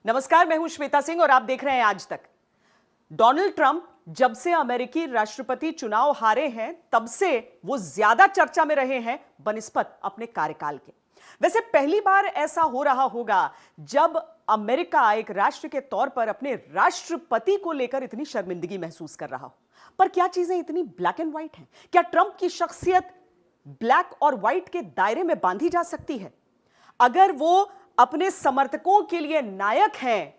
नमस्कार, मैं हूं श्वेता सिंह और आप देख रहे हैं आज तक। डोनाल्ड ट्रंप जब से अमेरिकी राष्ट्रपति चुनाव हारे हैं तब से वो ज्यादा चर्चा में रहे हैं बनिस्पत अपने कार्यकाल के। वैसे पहली बार ऐसा हो रहा होगा जब अमेरिका एक राष्ट्र के तौर पर अपने राष्ट्रपति को लेकर इतनी शर्मिंदगी महसूस कर रहा हो। पर क्या चीजें इतनी ब्लैक एंड व्हाइट हैं? क्या ट्रंप की शख्सियत ब्लैक और व्हाइट के दायरे में बांधी जा सकती है? अगर वो अपने समर्थकों के लिए नायक हैं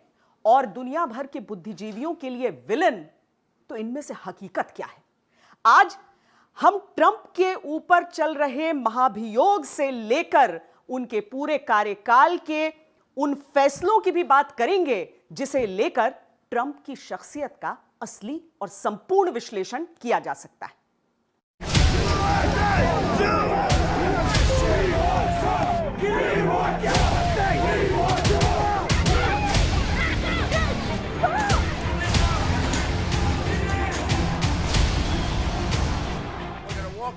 और दुनिया भर के बुद्धिजीवियों के लिए विलन, तो इनमें से हकीकत क्या है? आज हम ट्रंप के ऊपर चल रहे महाभियोग से लेकर उनके पूरे कार्यकाल के उन फैसलों की भी बात करेंगे जिसे लेकर ट्रंप की शख्सियत का असली और संपूर्ण विश्लेषण किया जा सकता है।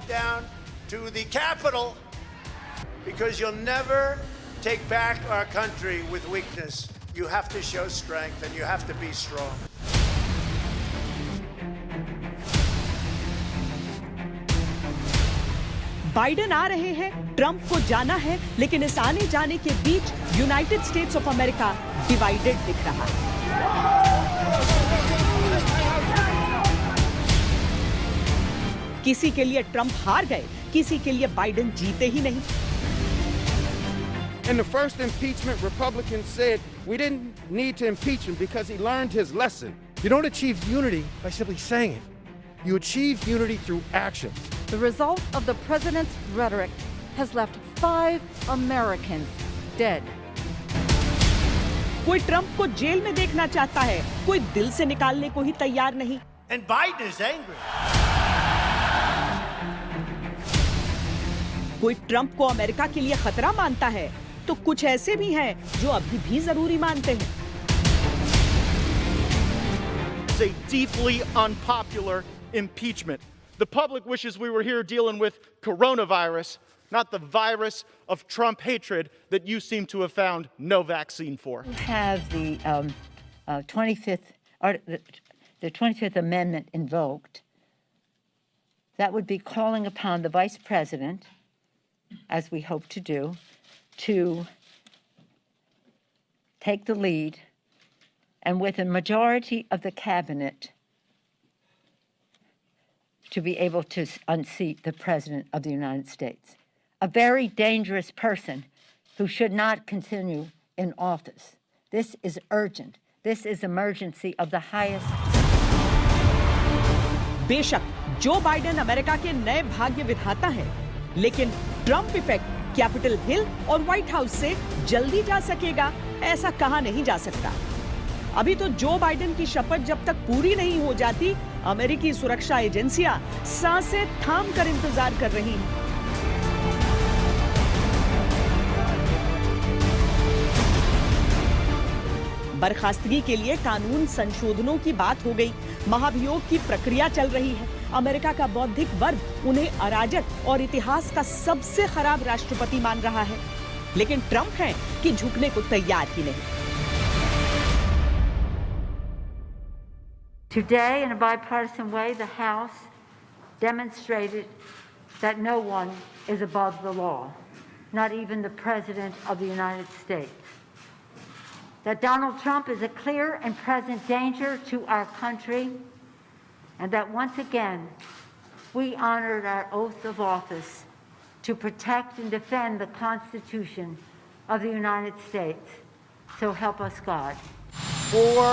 Down to the Capitol because you'll never take back our country with weakness. You have to show strength and you have to be strong. Biden आ रहे हैं, ट्रंप को जाना है, लेकिन इस आने जाने के बीच United States of America divided दिख रहा है। किसी के लिए ट्रंप हार गए, किसी के लिए बाइडेन जीते ही नहीं। In the first impeachment, Republicans said we didn't need to impeach him because he learned his lesson. You don't achieve unity by simply saying it. You achieve unity through action. The result of the president's rhetoric has left 5 Americans dead. कोई Trump को jail में देखना चाहता है, कोई दिल से निकालने को ही तैयार नहीं। And Biden is angry. कोई ट्रंप को अमेरिका के लिए खतरा मानता है, तो कुछ ऐसे भी हैं जो अभी भी जरूरी मानते हैं। It's a deeply unpopular impeachment. The public wishes we were here dealing with coronavirus, not the virus of Trump hatred that you seem to have found no vaccine for. We have the 25th Amendment invoked. That would be calling upon the Vice President, as we hope to do, to take the lead and with a majority of the cabinet to be able to unseat the President of the United States, a very dangerous person who should not continue in office. This is urgent. This is emergency of the highest. बेशक Joe Biden America के नए भाग्य विधाता हैं, लेकिन Trump effect Capitol Hill और white house से जल्दी जा सकेगा, ऐसा कहा नहीं जा सकता। अभी तो जो बाइडेन की शपथ जब तक पूरी नहीं हो जाती, अमेरिकी सुरक्षा एजेंसियां सांसें थाम कर इंतजार कर रही हैं। बर्खास्तगी के लिए कानून संशोधनों की बात हो गई, महाभियोग की प्रक्रिया चल रही है। अमेरिका का बौद्धिक वर्ग उन्हें अराजक और इतिहास का सबसे खराब राष्ट्रपति मान रहा है, लेकिन ट्रंप हैं कि झुकने को तैयार ही नहीं। Today, in a bipartisan way, the House demonstrated that no one is above the law, not even the President of the United States. That Donald Trump is a clear and present danger to our country, and that once again, we honored our oath of office to protect and defend the Constitution of the United States. So help us God. For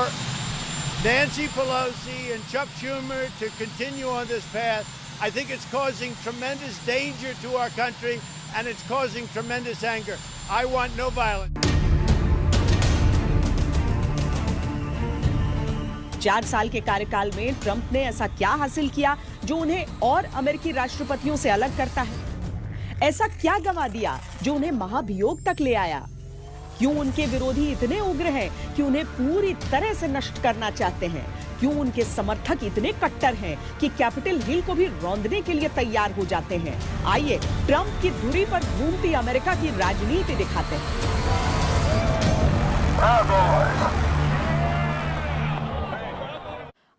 Nancy Pelosi and Chuck Schumer to continue on this path, I think it's causing tremendous danger to our country and it's causing tremendous anger. I want no violence. 4 साल के कार्यकाल में Trump ने ऐसा क्या हासिल किया जो उन्हें और अमेरिकी राष्ट्रपतियों से अलग करता है? ऐसा क्या गंवा दिया जो उन्हें महाभियोग तक ले आया? क्यों उनके विरोधी इतने उग्र हैं कि उन्हें पूरी तरह से नष्ट करना चाहते हैं? क्यों उनके समर्थक इतने कट्टर हैं कि कैपिटल हिल को भी रौंदने के लिए तैयार हो जाते हैं? आइए ट्रंप की धुरी पर घूमती अमेरिका की राजनीति दिखाते हैं।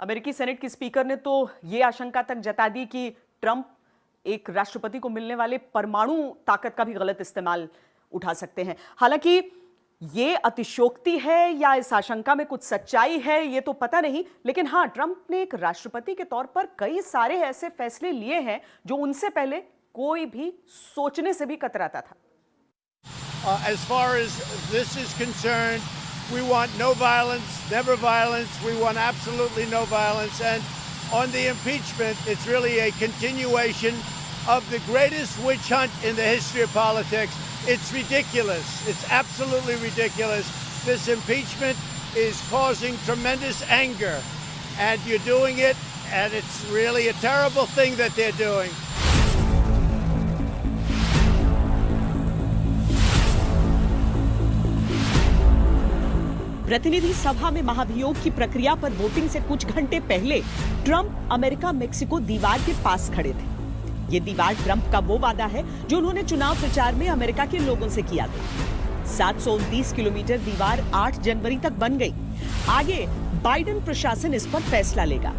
अमेरिकी सेनेट की स्पीकर ने तो ये आशंका तक जता दी कि ट्रंप एक राष्ट्रपति को मिलने वाले परमाणु ताकत का भी गलत इस्तेमाल उठा सकते हैं। हालांकि ये अतिशयोक्ति है या इस आशंका में कुछ सच्चाई है ये तो पता नहीं, लेकिन हाँ, ट्रंप ने एक राष्ट्रपति के तौर पर कई सारे ऐसे फैसले लिए हैं जो उनसे पहले कोई भी सोचने से भी कतराता था। As far as this is concerned, we want no violence, never violence. We want absolutely no violence. And on the impeachment, it's really a continuation of the greatest witch hunt in the history of politics. It's ridiculous. It's absolutely ridiculous. This impeachment is causing tremendous anger. And you're doing it, and it's really a terrible thing that they're doing. प्रतिनिधि सभा में महाभियोग की प्रक्रिया पर voting से कुछ घंटे पहले ट्रंप अमेरिका मेक्सिको दीवार के पास खड़े थे। ये दीवार ट्रंप का वो वादा है जो उन्होंने चुनाव प्रचार में अमेरिका के लोगों से किया था। 729 किलोमीटर दीवार 8 जनवरी तक बन गई। आगे बाइडेन प्रशासन इस पर फैसला लेगा।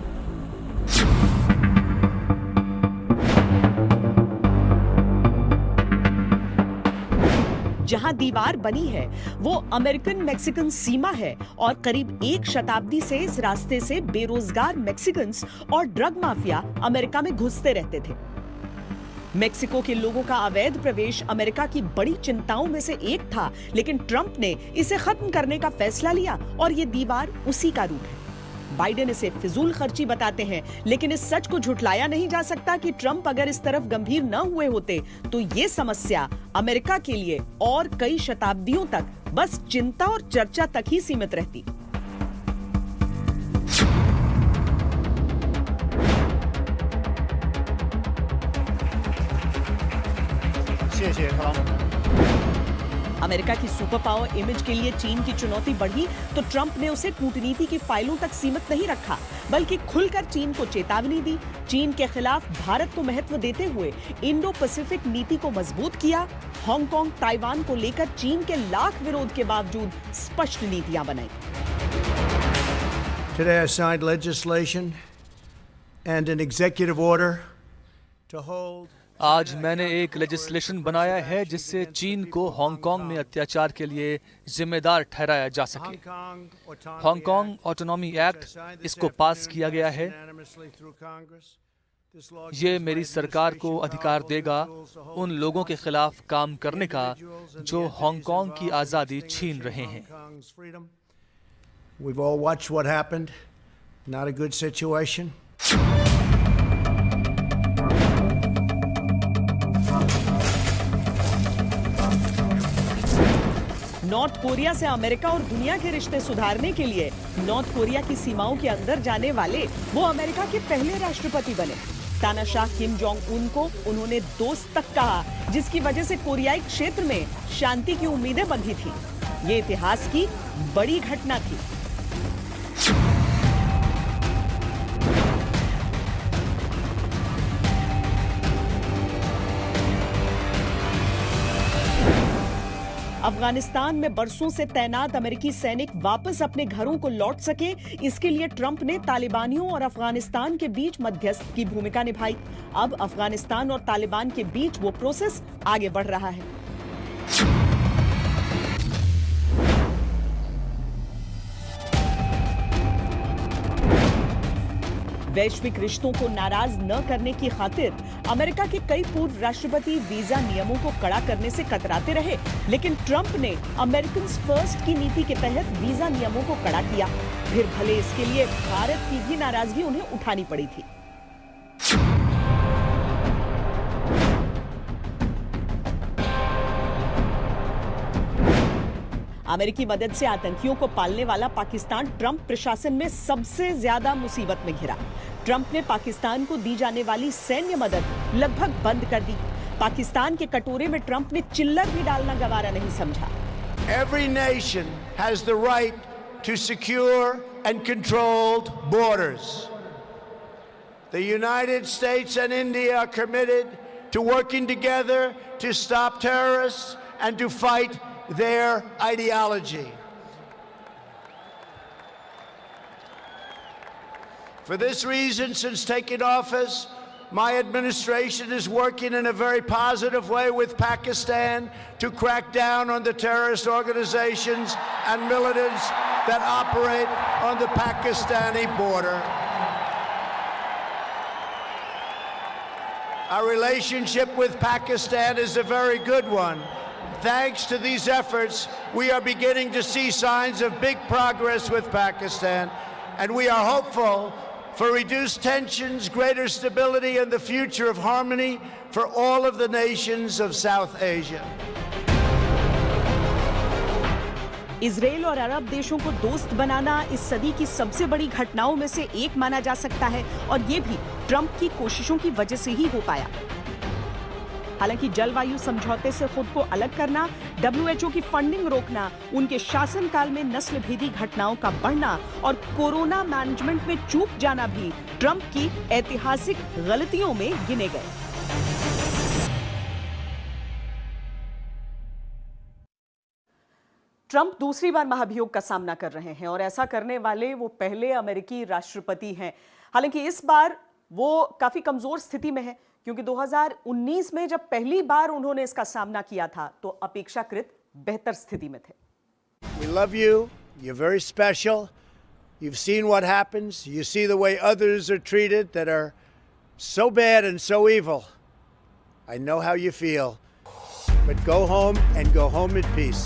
जहां दीवार बनी है वो अमेरिकन मैक्सिकन सीमा है और करीब 1 शताब्दी से इस रास्ते से बेरोजगार मैक्सिकन्स और ड्रग माफिया अमेरिका में घुसते रहते थे। मैक्सिको के लोगों का अवैध प्रवेश अमेरिका की बड़ी चिंताओं में से एक था, लेकिन ट्रंप ने इसे खत्म करने का फैसला लिया और ये दीवार उसी का रूप है। बाइडेन इसे फिजूल खर्ची बताते हैं, लेकिन इस सच को झुठलाया नहीं जा सकता कि ट्रंप अगर इस तरफ गंभीर न हुए होते तो ये समस्या अमेरिका के लिए और कई शताब्दियों तक बस चिंता और चर्चा तक ही सीमित रहती। अमेरिका की सुपर पावर इमेज के लिए चीन की चुनौती बढ़ी तो ट्रंप ने उसे कूटनीति की फाइलों तक सीमित नहीं रखा, बल्कि खुलकर चीन को चेतावनी दी। चीन के खिलाफ भारत को महत्व देते हुए इंडो पैसिफिक नीति को मजबूत किया। हांगकांग, ताइवान को लेकर चीन के लाख विरोध के बावजूद स्पष्ट नीतियां बनाई। Today I signed legislation and an executive order to hold आज मैंने एक लेजिस्लेशन बनाया है जिससे चीन को हांगकांग में अत्याचार के लिए जिम्मेदार ठहराया जा सके। हांगकांग ऑटोनॉमी एक्ट इसको पास किया गया है। ये मेरी सरकार को अधिकार देगा उन लोगों के खिलाफ काम करने का जो हांगकांग की आज़ादी छीन रहे हैं। We've all watched what happened. Not a good situation. North Korea से अमेरिका और दुनिया के रिश्ते सुधारने के लिए नॉर्थ कोरिया की सीमाओं के अंदर जाने वाले वो अमेरिका के पहले राष्ट्रपति बने। तानाशाह किम जोंग उन को उन्होंने दोस्त तक कहा, जिसकी वजह से कोरियाई क्षेत्र में शांति की उम्मीदें बंधी थी। ये इतिहास की बड़ी घटना थी। अफगानिस्तान में बरसों से तैनात अमेरिकी सैनिक वापस अपने घरों को लौट सके, इसके लिए ट्रंप ने तालिबानियों और अफगानिस्तान के बीच मध्यस्थ की भूमिका निभाई। अब अफगानिस्तान और तालिबान के बीच वो प्रोसेस आगे बढ़ रहा है। वैश्विक रिश्तों को नाराज न करने की खातिर अमेरिका के कई पूर्व राष्ट्रपति वीजा नियमों को कड़ा करने से कतराते रहे, लेकिन ट्रंप ने अमेरिकन फर्स्ट की नीति के तहत वीजा नियमों को कड़ा किया। फिर भले इसके लिए भारत की भी नाराजगी उन्हें उठानी पड़ी थी। अमेरिकी मदद से आतंकियों को पालने वाला पाकिस्तान ट्रंप प्रशासन में सबसे ज्यादा मुसीबत में घिरा। ट्रंप ने पाकिस्तान को दी जाने वाली सैन्य मदद लगभग बंद कर दी। पाकिस्तान के कटोरे में ट्रंप ने चिल्लर भी डालना गवारा नहीं समझा। Every nation has the right to secure and controlled borders. The United States and India are committed to working together to stop terrorists and to fight their ideology. For this reason, since taking office, my administration is working in a very positive way with Pakistan to crack down on the terrorist organizations and militants that operate on the Pakistani border. Our relationship with Pakistan is a very good one. Thanks to these efforts, we are beginning to see signs of big progress with Pakistan, and we are hopeful for reduced tensions, greater stability, and the future of harmony for all of the nations of South Asia. Israel और अरब देशों को दोस्त बनाना इस सदी की सबसे बड़ी घटनाओं में से एक माना जा सकता है, और ये भी ट्रंप की कोशिशों की वजह से ही हो पाया। हालांकि जलवायु समझौते से खुद को अलग करना, WHO की फंडिंग रोकना, उनके शासनकाल में नस्ल भेदी घटनाओं का बढ़ना और कोरोना मैनेजमेंट में चूक जाना भी ट्रंप की ऐतिहासिक गलतियों में गिने गए। ट्रंप दूसरी बार महाभियोग का सामना कर रहे हैं और ऐसा करने वाले वो पहले अमेरिकी राष्ट्रपति हैं। हालांकि इस बार वो काफी कमजोर स्थिति में है, क्योंकि 2019 में जब पहली बार उन्होंने इसका सामना किया था तो अपेक्षाकृत बेहतर स्थिति में थे। We love you. You're very special. You've seen what happens. You see the way others are treated that are so bad and so evil. I know how you feel. But go home and go home in peace.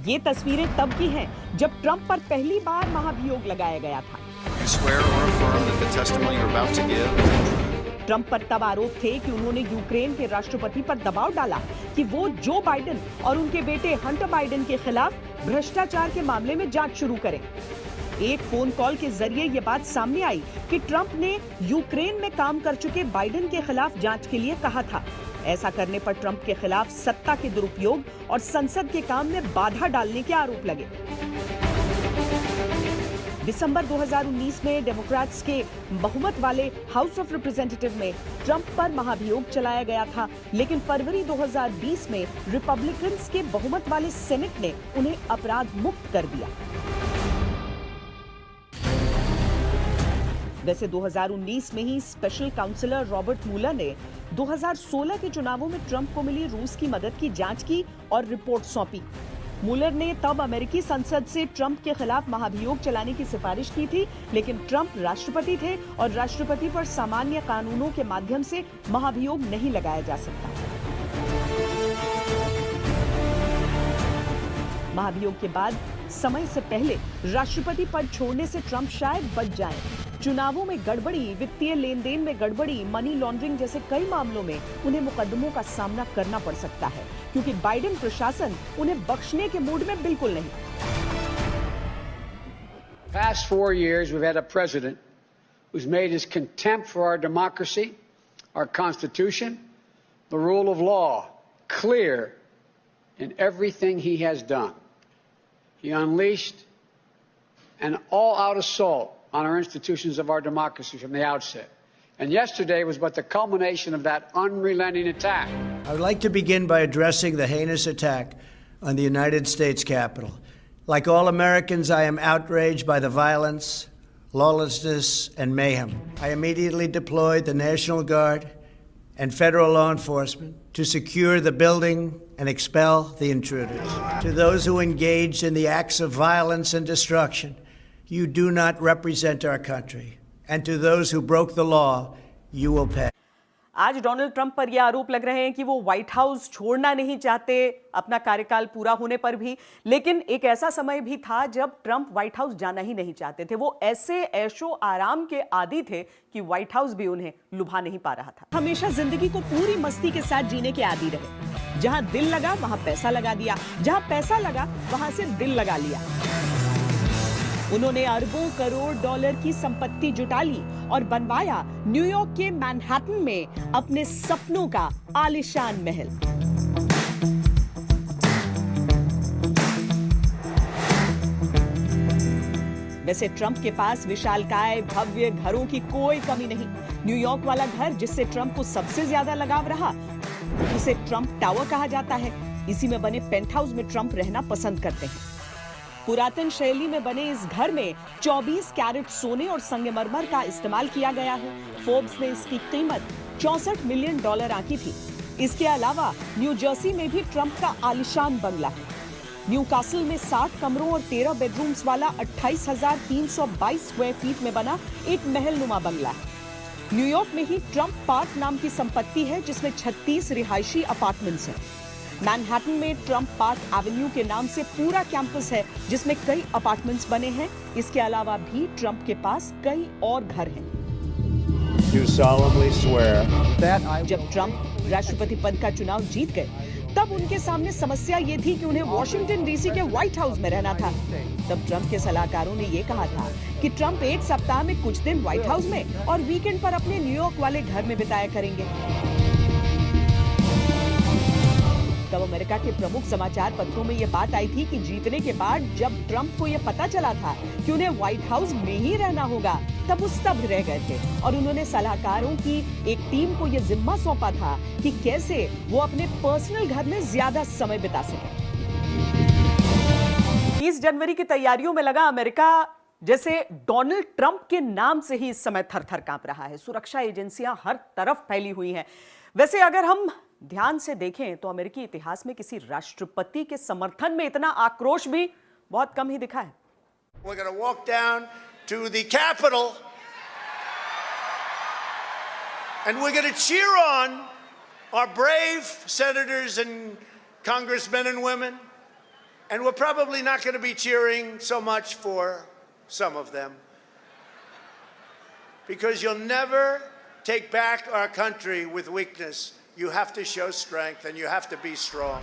ये तस्वीरें तब की हैं जब Trump पर पहली बार महाभियोग लगाया गया था। You swear or affirm that the testimony you're about to give is the truth? Trump पर तब आरोप थे कि उन्होंने यूक्रेन के राष्ट्रपति पर दबाव डाला कि वो जो बाइडेन और उनके बेटे हंटर बाइडेन के खिलाफ भ्रष्टाचार के मामले में जांच शुरू करें। एक फोन कॉल के जरिए ये बात सामने आई कि ट्रंप ने यूक्रेन में काम कर चुके बाइडेन के खिलाफ जांच के लिए कहा था। ऐसा करने पर ट्रंप के खिलाफ सत्ता के दुरुपयोग और संसद के काम में बाधा डालने के आरोप लगे। दिसंबर 2019 में डेमोक्रेट्स के बहुमत वाले हाउस ऑफ रिप्रेजेंटेटिव में ट्रंप पर महाभियोग चलाया गया था, लेकिन फरवरी 2020 में रिपब्लिकन्स के बहुमत वाले सेनेट ने उन्हें अपराध मुक्त कर दिया। वैसे 2019 में ही स्पेशल काउंसलर रॉबर्ट मुलर ने 2016 के चुनावों में ट्रंप को मिली रूस की मदद की जांच की और रिपोर्ट सौंपी। मुलर ने तब अमेरिकी संसद से ट्रंप के खिलाफ महाभियोग चलाने की सिफारिश की थी, लेकिन ट्रंप राष्ट्रपति थे और राष्ट्रपति पर सामान्य कानूनों के माध्यम से महाभियोग नहीं लगाया जा सकता। महाभियोग के बाद समय से पहले राष्ट्रपति पद छोड़ने से ट्रंप शायद बच जाएं। चुनावों में गड़बड़ी, वित्तीय लेन देन में गड़बड़ी, मनी लॉन्ड्रिंग जैसे कई मामलों में उन्हें मुकदमों का सामना करना पड़ सकता है, क्योंकि बाइडेन प्रशासन उन्हें बख्शने के मूड में बिल्कुल नहीं। Past 4 years, we've had a president who's made his contempt for our democracy, our Constitution, the rule of law clear in everything he has done. He unleashed an all-out assault on our institutions of our democracy from the outset. And yesterday was but the culmination of that unrelenting attack. I would like to begin by addressing the heinous attack on the United States Capitol. Like all Americans, I am outraged by the violence, lawlessness, and mayhem. I immediately deployed the National Guard and federal law enforcement to secure the building and expel the intruders. To those who engaged in the acts of violence and destruction, you do not represent our country. And to those who broke the law, you will pay. आज Donald Trump पर यह आरोप लग रहे हैं कि वो white house छोड़ना नहीं चाहते अपना कार्यकाल पूरा होने पर भी, लेकिन एक ऐसा समय भी था जब ट्रंप व्हाइट हाउस जाना ही नहीं चाहते थे। वो ऐसे ऐशो आराम के आदी थे कि व्हाइट हाउस भी उन्हें लुभा नहीं पा रहा था। हमेशा जिंदगी को पूरी मस्ती के साथ जीने के आदी रहे। जहां दिल लगा वहां पैसा लगा दिया, जहां पैसा लगा वहां से दिल लगा लिया। उन्होंने अरबों करोड़ डॉलर की संपत्ति जुटा ली और बनवाया न्यूयॉर्क के मैनहट्टन में अपने सपनों का आलीशान महल। वैसे ट्रंप के पास विशालकाय भव्य घरों की कोई कमी नहीं। न्यूयॉर्क वाला घर जिससे ट्रंप को सबसे ज्यादा लगाव रहा, उसे ट्रंप टावर कहा जाता है। इसी में बने पेंट हाउस में ट्रंप रहना पसंद करते हैं। पुरातन शैली में बने इस घर में 24 कैरेट सोने और संगमरमर का इस्तेमाल किया गया है। फोर्ब्स ने इसकी कीमत $64 मिलियन आंकी थी। इसके अलावा न्यू जर्सी में भी ट्रंप का आलीशान बंगला है। न्यू कासल में 60 कमरों और 13 बेडरूम्स वाला 28,322 स्क्वायर फीट में बना एक महलनुमा बंगला है। न्यूयॉर्क में ही ट्रंप पार्क नाम की संपत्ति है, जिसमें 36 रिहायशी अपार्टमेंट्स हैं। मैनहट्टन में ट्रंप पार्क एवेन्यू के नाम से पूरा कैंपस है, जिसमें कई अपार्टमेंट्स बने हैं। इसके अलावा भी ट्रंप के पास कई और घर हैं। Do solemnly swear That I जब ट्रंप राष्ट्रपति पद का चुनाव जीत गए, तब उनके सामने समस्या ये थी कि उन्हें वॉशिंगटन डीसी के व्हाइट हाउस में रहना था। तब ट्रंप के सलाहकारों ने ये कहा था कि ट्रंप एक सप्ताह में कुछ दिन व्हाइट हाउस में और वीकेंड पर अपने न्यूयॉर्क वाले घर में बिताया करेंगे। तब अमेरिका के प्रमुख समाचार पत्रों में यह बात आई थी कि जीतने के बाद जब ट्रंप को यह पता चला था कि उन्हें व्हाइट हाउस में ही रहना होगा, तब वो स्तब्ध रह गए थे और उन्होंने सलाहकारों की एक टीम को यह जिम्मा सौंपा था कि कैसे वो अपने पर्सनल घर में ज्यादा समय बिता सके। 30 जनवरी की तैयारियों में लगा अमेरिका जैसे डोनाल्ड ट्रंप के नाम से ही इस समय थर-थर कांप रहा है। सुरक्षा एजेंसियां हर तरफ फैली हुई हैं। वैसे अगर हम ध्यान से देखें तो अमेरिकी इतिहास में किसी राष्ट्रपति के समर्थन में इतना आक्रोश भी बहुत कम ही दिखा है। We're going to walk down to the Capitol and we're going to cheer on our brave senators and congressmen and women, and we're probably not going to be cheering so much for some of them, because you'll never take back our country with weakness. You have to show strength and you have to be strong.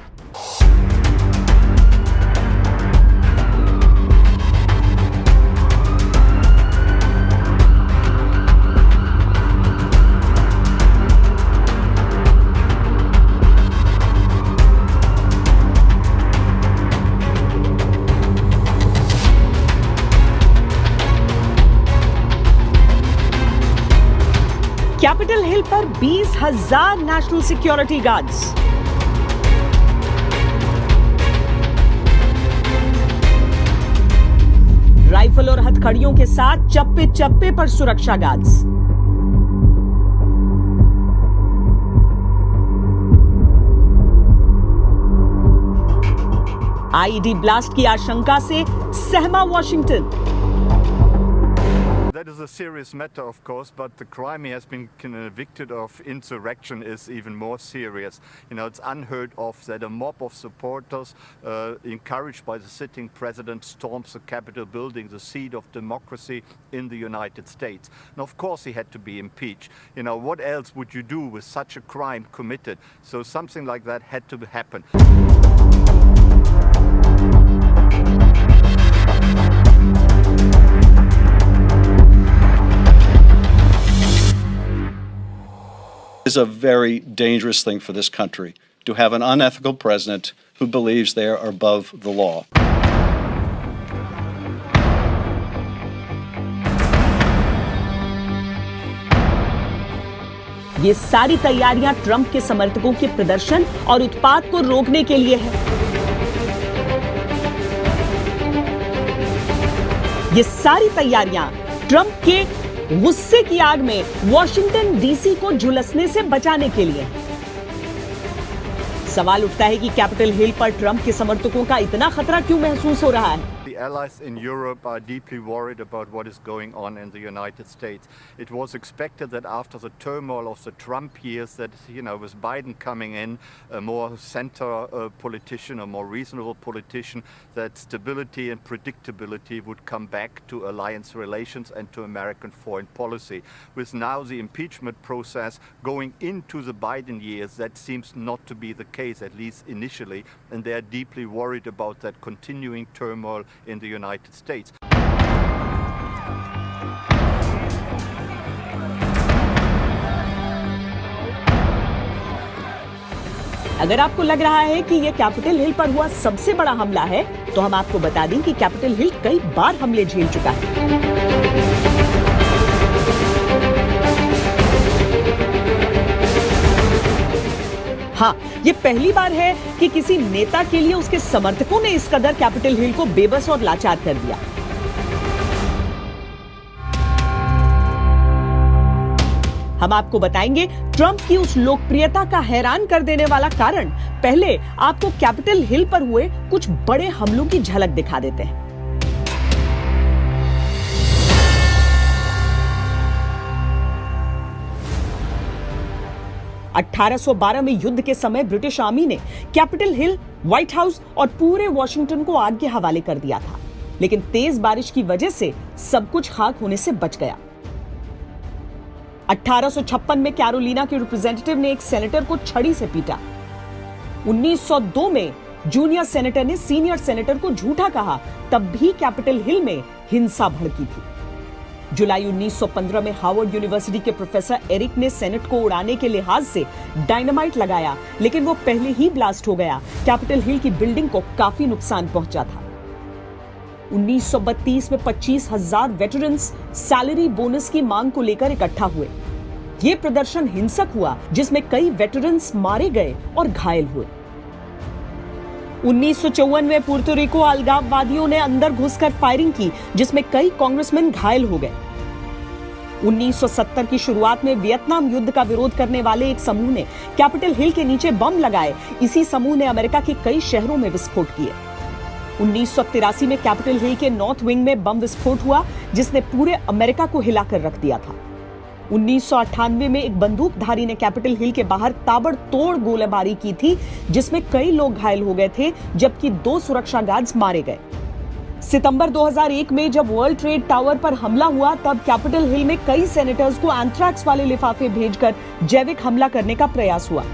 Capitol Hill पर 20,000 national security guards. Rifle और हथकड़ियों के साथ चप्पे चप्पे पर सुरक्षा guards. IED blast की आशंका से सहमा Washington. That is a serious matter, of course, but the crime he has been convicted of, insurrection, is even more serious. You know, it's unheard of that a mob of supporters, encouraged by the sitting president, storms the Capitol building, the seat of democracy in the United States. And of course he had to be impeached. You know, what else would you do with such a crime committed? So something like that had to happen. It is a very dangerous thing for this country to have an unethical president who believes they are above the law. ये सारी तैयारियां Trump के समर्थकों के प्रदर्शन और उत्पात को रोकने के लिए है। ये सारी तैयारियां ट्रंप के गुस्से की आग में वॉशिंगटन डीसी को झुलसने से बचाने के लिए। सवाल उठता है कि कैपिटल हिल पर ट्रंप के समर्थकों का इतना खतरा क्यों महसूस हो रहा है? The allies in Europe are deeply worried about what is going on in the United States. It was expected that after the turmoil of the Trump years that, you know, with Biden coming in, a more center politician, a more reasonable politician, that stability and predictability would come back to alliance relations and to American foreign policy. With now the impeachment process going into the Biden years, that seems not to be the case, at least initially, and they are deeply worried about that continuing turmoil in the United States. अगर आपको लग रहा है कि यह Capitol Hill पर हुआ सबसे बड़ा हमला है, तो हम आपको बता दें कि कैपिटल हिल कई बार हमले झेल चुका है। हाँ, ये पहली बार है कि किसी नेता के लिए उसके समर्थकों ने इस कदर कैपिटल हिल को बेबस और लाचार कर दिया। हम आपको बताएंगे ट्रंप की उस लोकप्रियता का हैरान कर देने वाला कारण। पहले आपको कैपिटल हिल पर हुए कुछ बड़े हमलों की झलक दिखा देते हैं। (1812) में युद्ध के समय ब्रिटिश आर्मी ने कैपिटल हिल, व्हाइट हाउस और पूरे वॉशिंगटन को आग के हवाले कर दिया था, लेकिन तेज बारिश की वजह से सब कुछ खाक होने से बच गया। 1856 में कैरोलिना के रिप्रेजेंटेटिव ने एक सेनेटर को छड़ी से पीटा। 1902 में जूनियर सेनेटर ने सीनियर सेनेटर को झूठा कहा, तब भी कैपिटल हिल में हिंसा भड़की थी। जुलाई 1915 में हार्वर्ड यूनिवर्सिटी के प्रोफेसर एरिक ने सेनेट को उड़ाने के लिहाज से डायनामाइट लगाया, लेकिन वो पहले ही ब्लास्ट हो गया। कैपिटल हिल की बिल्डिंग को काफी नुकसान पहुंचा था। 1932 में 25,000 वेटरन्स सैलरी बोनस की मांग को लेकर इकट्ठा हुए। ये प्रदर्शन हिंसक हुआ, जिसमें कई वेटरन्स मारे गए और घायल हुए। 1954 में पुर्तो रिको अलगाववादियों ने अंदर घुसकर फायरिंग की, जिसमें कई कांग्रेसमैन घायल हो गए। 1970 की शुरुआत में वियतनाम युद्ध का विरोध करने वाले एक समूह ने कैपिटल हिल के नीचे बम लगाए। इसी समूह ने अमेरिका के कई शहरों में विस्फोट किए। 1983 में कैपिटल हिल के नॉर्थ विंग में बम विस्फोट हुआ, जिसने पूरे अमेरिका को हिलाकर रख दिया था। 1998 में एक बंदूकधारी ने कैपिटल हिल के बाहर ताबड़तोड़ गोलीबारी की थी, जिसमें कई लोग घायल हो गए थे, जबकि 2 सुरक्षा गार्ड्स मारे गए। सितंबर 2001 में जब वर्ल्ड ट्रेड टावर पर हमला हुआ, तब कैपिटल हिल में कई सेनेटर्स को एंथ्रैक्स वाले लिफाफे भेजकर जैविक हमला करने का प्रयास हुआ।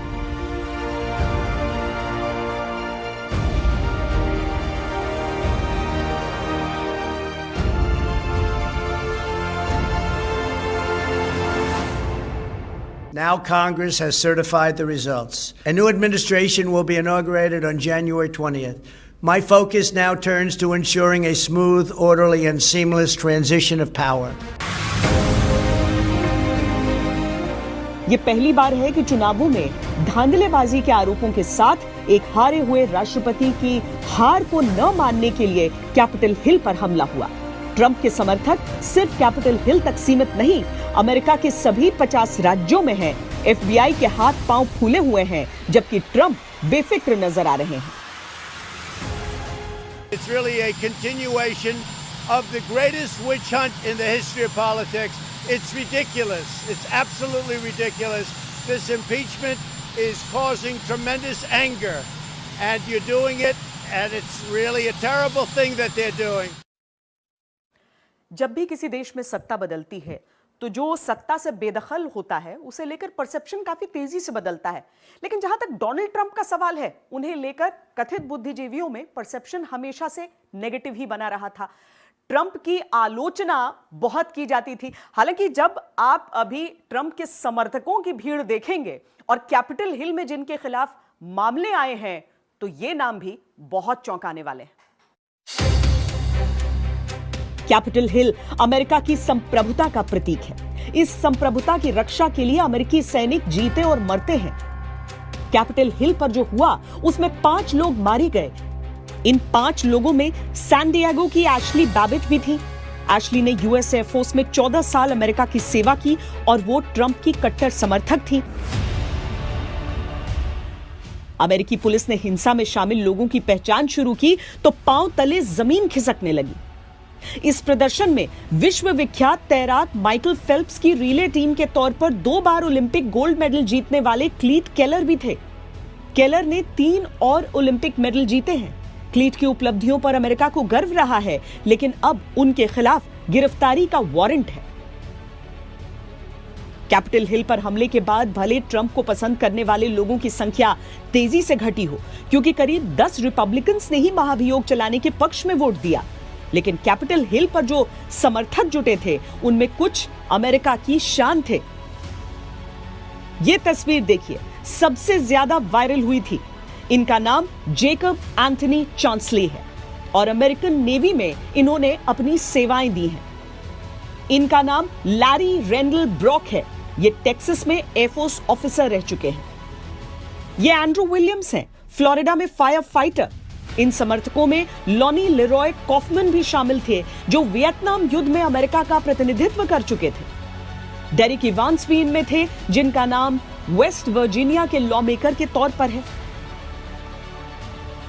Now Congress has certified the results. A new administration will be inaugurated on January 20th. My focus now turns to ensuring a smooth, orderly, and seamless transition of power. ये पहली बार है कि चुनावों में धांधलेबाजी के आरोपों के साथ एक हारे हुए राष्ट्रपति की हार को न मानने के लिए कैपिटल हिल पर हमला हुआ। ट्रंप के समर्थक सिर्फ कैपिटल हिल तक सीमित नहीं, अमेरिका के सभी 50 राज्यों में हैं। FBI के हाथ पांव फूले हुए हैं, जबकि ट्रंप बेफिक्र नजर आ रहे हैं। It's really a continuation of the greatest witch hunt in the history of politics. It's ridiculous. It's absolutely ridiculous. This impeachment is causing tremendous anger, and you're doing it, and it's really a terrible thing that they're doing. जब भी किसी देश में सत्ता बदलती है, तो जो सत्ता से बेदखल होता है, उसे लेकर परसेप्शन काफी तेजी से बदलता है। लेकिन जहां तक डोनाल्ड ट्रंप का सवाल है, उन्हें लेकर कथित बुद्धिजीवियों में परसेप्शन हमेशा से नेगेटिव ही बना रहा था। ट्रंप की आलोचना बहुत की जाती थी। हालांकि जब आप अभी ट्रंप के समर्थकों की भीड़ देखेंगे और कैपिटल हिल में जिनके खिलाफ मामले आए हैं, तो ये नाम भी बहुत चौंकाने वाले हैं। कैपिटल हिल अमेरिका की संप्रभुता का प्रतीक है। इस संप्रभुता की रक्षा के लिए अमेरिकी सैनिक जीते और मरते हैं। कैपिटल हिल पर जो हुआ, उसमें 5 लोग मारे गए। इन 5 लोगों में सैन डिएगो की एशली बैबेट भी थी। एशली ने यूएस एयरफोर्स में 14 साल अमेरिका की सेवा की और वो ट्रंप की कट्टर समर्थक थी। अमेरिकी पुलिस ने हिंसा में शामिल लोगों की पहचान शुरू की तो पांव तले जमीन खिसकने लगी। इस प्रदर्शन में विश्व विख्यात तैराक माइकल फेल्प्स की रिले टीम के तौर पर 2 बार ओलंपिक गोल्ड मेडल जीतने वाले क्लीट केलर भी थे। केलर ने 3 और ओलंपिक मेडल जीते हैं। क्लीट की उपलब्धियों पर अमेरिका को गर्व रहा है, लेकिन अब उनके खिलाफ गिरफ्तारी का वारंट है। कैपिटल हिल पर हमले के बाद भले ट्रंप को पसंद करने वाले लोगों की संख्या तेजी से घटी हो, क्योंकि करीब 10 रिपब्लिकन्स ने ही महाभियोग चलाने के पक्ष में वोट दिया, लेकिन कैपिटल हिल पर जो समर्थक जुटे थे, उनमें कुछ अमेरिका की शान थे। यह तस्वीर देखिए, सबसे ज्यादा वायरल हुई थी। इनका नाम जेकब एंथनी चांसली है और अमेरिकन नेवी में इन्होंने अपनी सेवाएं दी हैं। इनका नाम लैरी रेंडल ब्रॉक है। ये टेक्सास में एयरफोर्स ऑफिसर रह चुके हैं। ये एंड्रू विलियम्स हैं, फ्लोरिडा में फायर फाइटर। इन समर्थकों में लॉनी लेरॉय कॉफमन भी शामिल थे, जो वियतनाम युद्ध में अमेरिका का प्रतिनिधित्व कर चुके थे। डेरिक इवांस भी इनमें थे, जिनका नाम वेस्ट वर्जीनिया के लॉ मेकर के तौर पर है।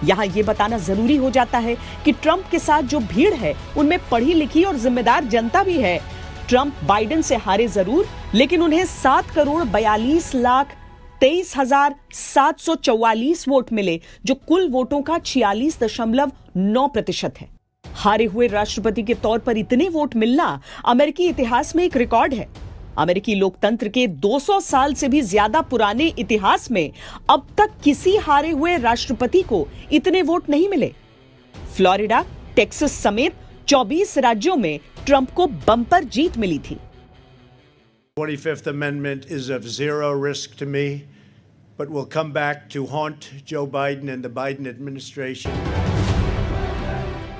यहां यह बताना जरूरी हो जाता है कि ट्रंप के साथ जो भीड़ है उनमें पढ़ी लिखी और जिम्मेदार जनता भी है। ट्रंप बाइडेन से हारे जरूर, लेकिन उन्हें 7,42,23,744 वोट मिले, जो कुल वोटों का 46.9% है। हारे हुए राष्ट्रपति के तौर पर इतने वोट मिलना अमेरिकी इतिहास में एक रिकॉर्ड है। अमेरिकी लोकतंत्र के 200 साल से भी ज्यादा पुराने इतिहास में अब तक किसी हारे हुए राष्ट्रपति को इतने वोट नहीं मिले। फ्लोरिडा, टेक्सास समेत 24 राज्यों में ट्रंप को बम्पर जीत मिली थी। 25th Amendment is of zero risk to me, but will come back to haunt Joe Biden and the Biden administration.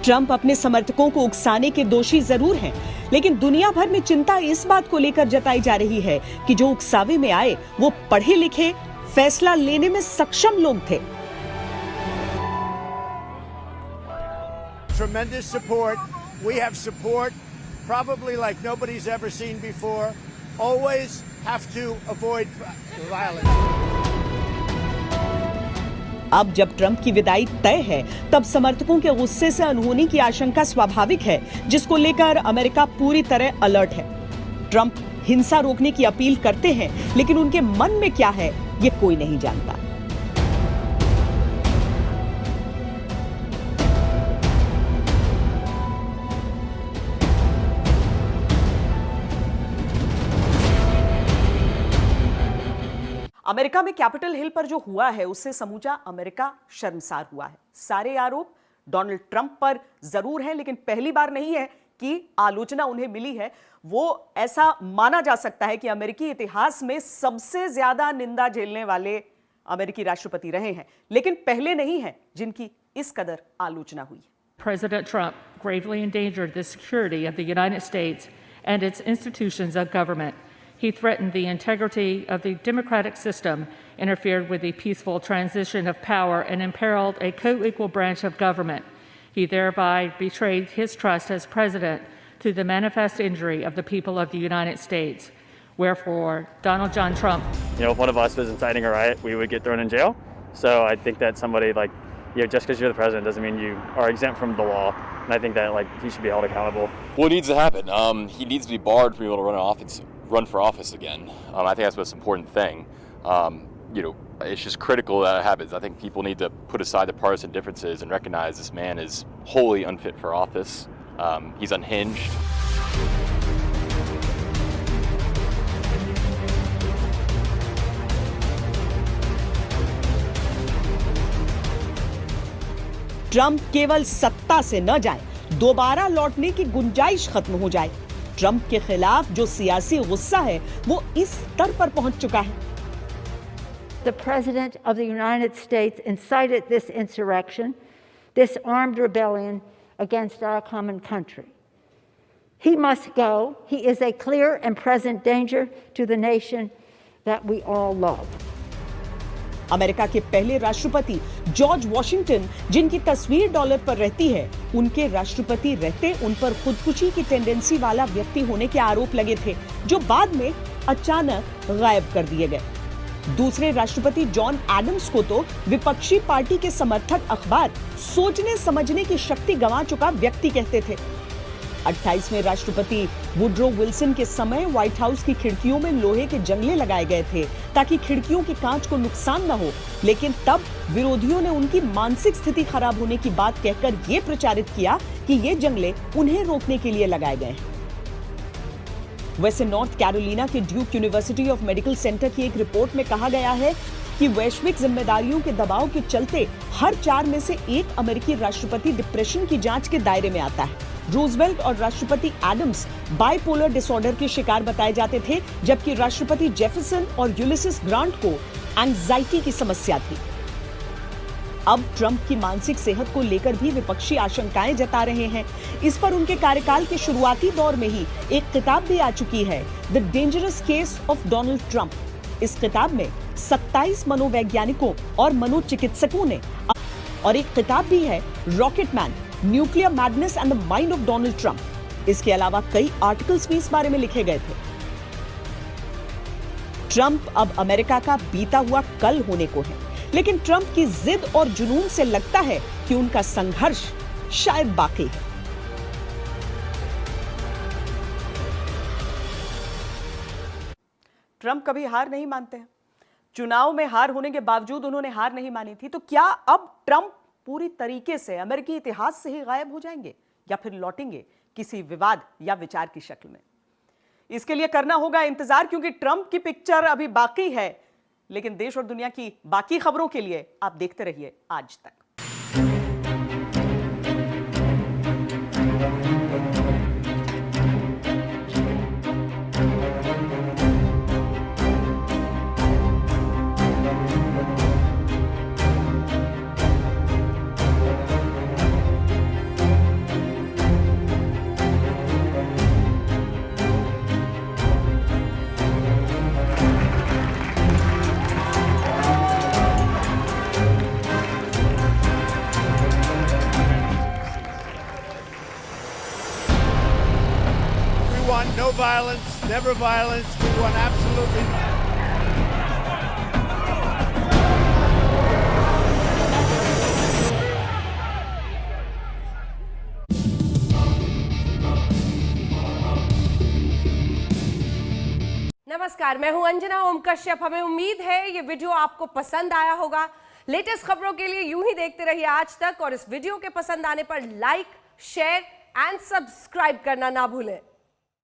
Trump अपने समर्थकों को उकसाने के दोषी जरूर हैं, लेकिन दुनिया भर में चिंता इस बात को लेकर जताई जा रही है कि जो उकसावे में आए वो पढ़े लिखे, फैसला लेने में सक्षम लोग थे। Tremendous support. We have support probably like nobody's ever seen before. Always have to avoid violence. अब जब ट्रंप की विदाई तय है, तब समर्थकों के गुस्से से अनहोनी की आशंका स्वाभाविक है, जिसको लेकर अमेरिका पूरी तरह अलर्ट है। ट्रंप हिंसा रोकने की अपील करते हैं, लेकिन उनके मन में क्या है, ये कोई नहीं जानता। अमेरिका में कैपिटल हिल पर जो हुआ है, उससे समूचा अमेरिका शर्मसार हुआ है। सारे आरोप डोनाल्ड ट्रंप पर जरूर हैं, लेकिन पहली बार नहीं है कि आलोचना उन्हें मिली है। वो ऐसा माना जा सकता है कि अमेरिकी इतिहास में सबसे ज्यादा निंदा झेलने वाले अमेरिकी राष्ट्रपति रहे हैं, लेकिन पहले नहीं है जिनकी इस कदर आलोचना हुई। President Trump gravely endangered the security of the United States and its institutions of government. He threatened the integrity of the democratic system, interfered with the peaceful transition of power, and imperiled a co-equal branch of government. He thereby betrayed his trust as president to the manifest injury of the people of the United States. Wherefore, Donald John Trump. If one of us was inciting a riot, we would get thrown in jail. So I think that somebody just because you're the president doesn't mean you are exempt from the law. And I think that he should be held accountable. What needs to happen? He needs to be barred from being able to run for office again. I think that's the most important thing. It's just critical that it happens. I think people need to put aside the partisan differences and recognize this man is wholly unfit for office. He's unhinged. Trump केवल सत्ता से न जाए, दोबारा लौटने की गुंजाइश खत्म हो जाए। ट्रंप के खिलाफ जो सियासी गुस्सा है, वो इस स्तर पर पहुंच चुका है। The President of the United States incited this insurrection, this armed rebellion against our common country. He must go. He is a clear and present danger to the nation that we all love. America के पहले राष्ट्रपति George Washington, जिनकी तस्वीर dollar पर रहती है, उनके राष्ट्रपति रहते उन पर खुदकुशी की टेंडेंसी वाला व्यक्ति होने के आरोप लगे थे, जो बाद में अचानक गायब कर दिए गए। दूसरे राष्ट्रपति जॉन एडम्स को तो विपक्षी पार्टी के समर्थक अखबार सोचने समझने की शक्ति गंवा चुका व्यक्ति कहते थे। 28वें राष्ट्रपति वुड्रो विल्सन के समय व्हाइट हाउस की खिड़कियों में लोहे के जंगले लगाए गए थे ताकि खिड़कियों के कांच को नुकसान न हो, लेकिन तब विरोधियों ने उनकी मानसिक स्थिति खराब होने की बात कहकर यह प्रचारित किया कि ये जंगले उन्हें रोकने के लिए लगाए गए हैं। वैसे नॉर्थ कैरोलिना के Duke university of medical centre की एक रिपोर्ट में कहा गया है कि वैश्विक जिम्मेदारियों के दबाव के चलते हर 4 में से 1 अमेरिकी राष्ट्रपति डिप्रेशन की जांच के दायरे में आता है। रूजवेल्ट और राष्ट्रपति एडम्स बाइपोलर डिसऑर्डर के शिकार बताए जाते थे, जबकि राष्ट्रपति जेफरसन और यूलिसिस ग्रांट को एंजाइटी की समस्या थी। अब ट्रंप की मानसिक सेहत को लेकर भी विपक्षी आशंकाएं जता रहे हैं। इस पर उनके कार्यकाल के शुरुआती दौर में ही एक किताब भी आ चुकी है, the dangerous case of Donald Trump. इस किताब में 27 मनोवैज्ञानिकों और मनोचिकित्सकों ने, और एक किताब भी है rocket man, nuclear madness and the mind of Donald Trump. इसके अलावा कई आर्टिकल्स भी इस बारे में लिखे गए थे। ट्रंप अब अमेरिका का बीता हुआ कल होने को है, लेकिन ट्रंप की जिद और जुनून से लगता है कि उनका संघर्ष शायद बाकी है। ट्रंप कभी हार नहीं मानते हैं। चुनाव में हार होने के बावजूद उन्होंने हार नहीं मानी थी। तो क्या अब ट्रंप पूरी तरीके से अमेरिकी इतिहास से ही गायब हो जाएंगे या फिर लौटेंगे किसी विवाद या विचार की शक्ल में? इसके लिए करना होगा इंतजार, क्योंकि ट्रंप की पिक्चर अभी बाकी है। लेकिन देश और दुनिया की बाकी खबरों के लिए आप देखते रहिए आज तक। No violence, never violence. We want absolutely. नमस्कार, मैं हूं अंजना ओम कश्यप। हमें उम्मीद है ये वीडियो आपको पसंद आया होगा। लेटेस्ट खबरों के लिए यूं ही देखते रहिए आज तक, और इस वीडियो के पसंद आने पर लाइक, शेयर एंड सब्सक्राइब करना ना भूलें।